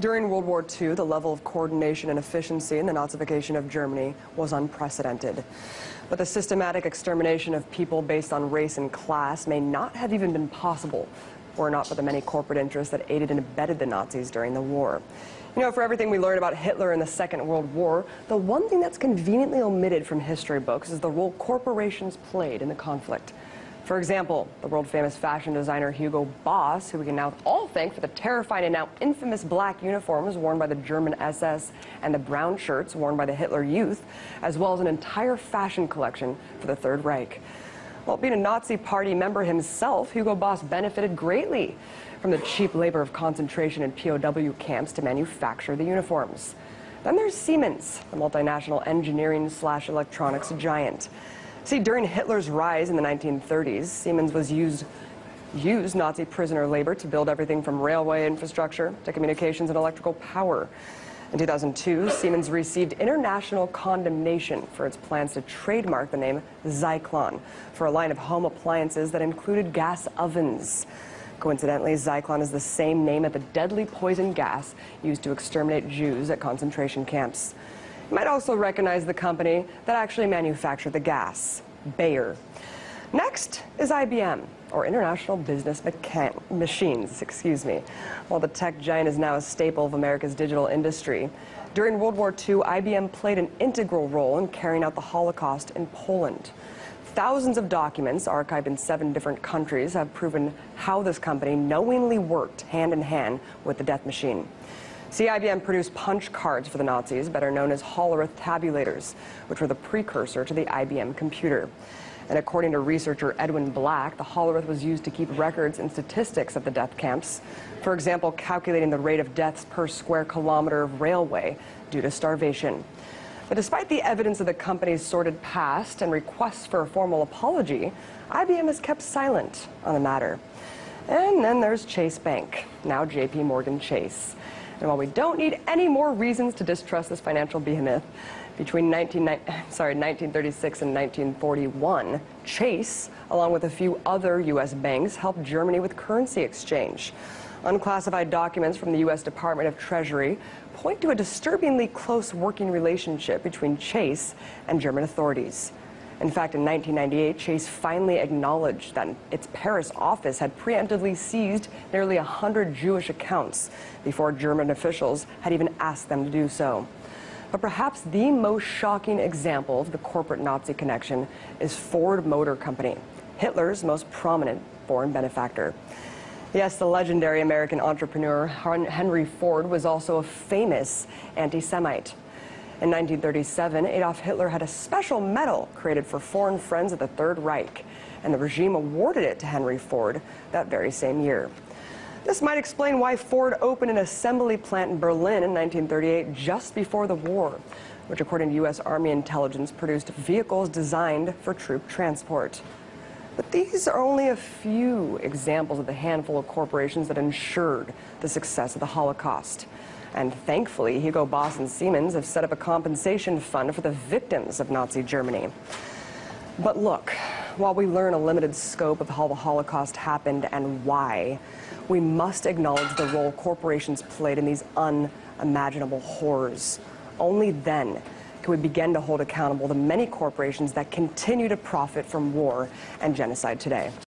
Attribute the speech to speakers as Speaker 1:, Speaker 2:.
Speaker 1: During World War II, the level of coordination and efficiency in the Nazification of Germany was unprecedented. But the systematic extermination of people based on race and class may not have even been possible were it not for the many corporate interests that aided and abetted the Nazis during the war. You know, for everything we learn about Hitler in the Second World War, the one thing that's conveniently omitted from history books is the role corporations played in the conflict. For example, the world-famous fashion designer Hugo Boss, who we can now all thank for the terrifying and now infamous black uniforms worn by the German SS and the brown shirts worn by the Hitler Youth, as well as an entire fashion collection for the Third Reich. Well, being a Nazi Party member himself, Hugo Boss benefited greatly from the cheap labor of concentration and POW camps to manufacture the uniforms. Then there's Siemens, the multinational engineering/electronics giant. See, during Hitler's rise in the 1930s, Siemens was used Nazi prisoner labor to build everything from railway infrastructure to communications and electrical power. In 2002, Siemens received international condemnation for its plans to trademark the name Zyklon for a line of home appliances that included gas ovens. Coincidentally, Zyklon is the same name as the deadly poison gas used to exterminate Jews at concentration camps. You might also recognize the company that actually manufactured the gas, Bayer. Next is IBM, or International Business Machines, While the tech giant is now a staple of America's digital industry, during World War II, IBM played an integral role in carrying out the Holocaust in Poland. Thousands of documents archived in 7 different countries have proven how this company knowingly worked hand in hand with the death machine. See, IBM produced punch cards for the Nazis, better known as Hollerith tabulators, which were the precursor to the IBM computer. And according to researcher Edwin Black, the Hollerith was used to keep records and statistics of the death camps. For example, calculating the rate of deaths per square kilometer of railway due to starvation. But despite the evidence of the company's sordid past and requests for a formal apology, IBM has kept silent on the matter. And then there's Chase Bank, now JP Morgan Chase. And while we don't need any more reasons to distrust this financial behemoth, between 1936 and 1941, Chase, along with a few other U.S. banks, helped Germany with currency exchange. Unclassified documents from the U.S. Department of Treasury point to a disturbingly close working relationship between Chase and German authorities. In fact, in 1998, Chase finally acknowledged that its Paris office had preemptively seized nearly 100 Jewish accounts before German officials had even asked them to do so. But perhaps the most shocking example of the corporate Nazi connection is Ford Motor Company, Hitler's most prominent foreign benefactor. Yes, the legendary American entrepreneur Henry Ford was also a famous anti-Semite. In 1937, Adolf Hitler had a special medal created for foreign friends of the Third Reich, and the regime awarded it to Henry Ford that very same year. This might explain why Ford opened an assembly plant in Berlin in 1938 just before the war, which according to U.S. Army intelligence produced vehicles designed for troop transport. But these are only a few examples of the handful of corporations that ensured the success of the Holocaust. And thankfully, Hugo Boss and Siemens have set up a compensation fund for the victims of Nazi Germany. But look, while we learn a limited scope of how the Holocaust happened and why, we must acknowledge the role corporations played in these unimaginable horrors. Only then can we begin to hold accountable the many corporations that continue to profit from war and genocide today.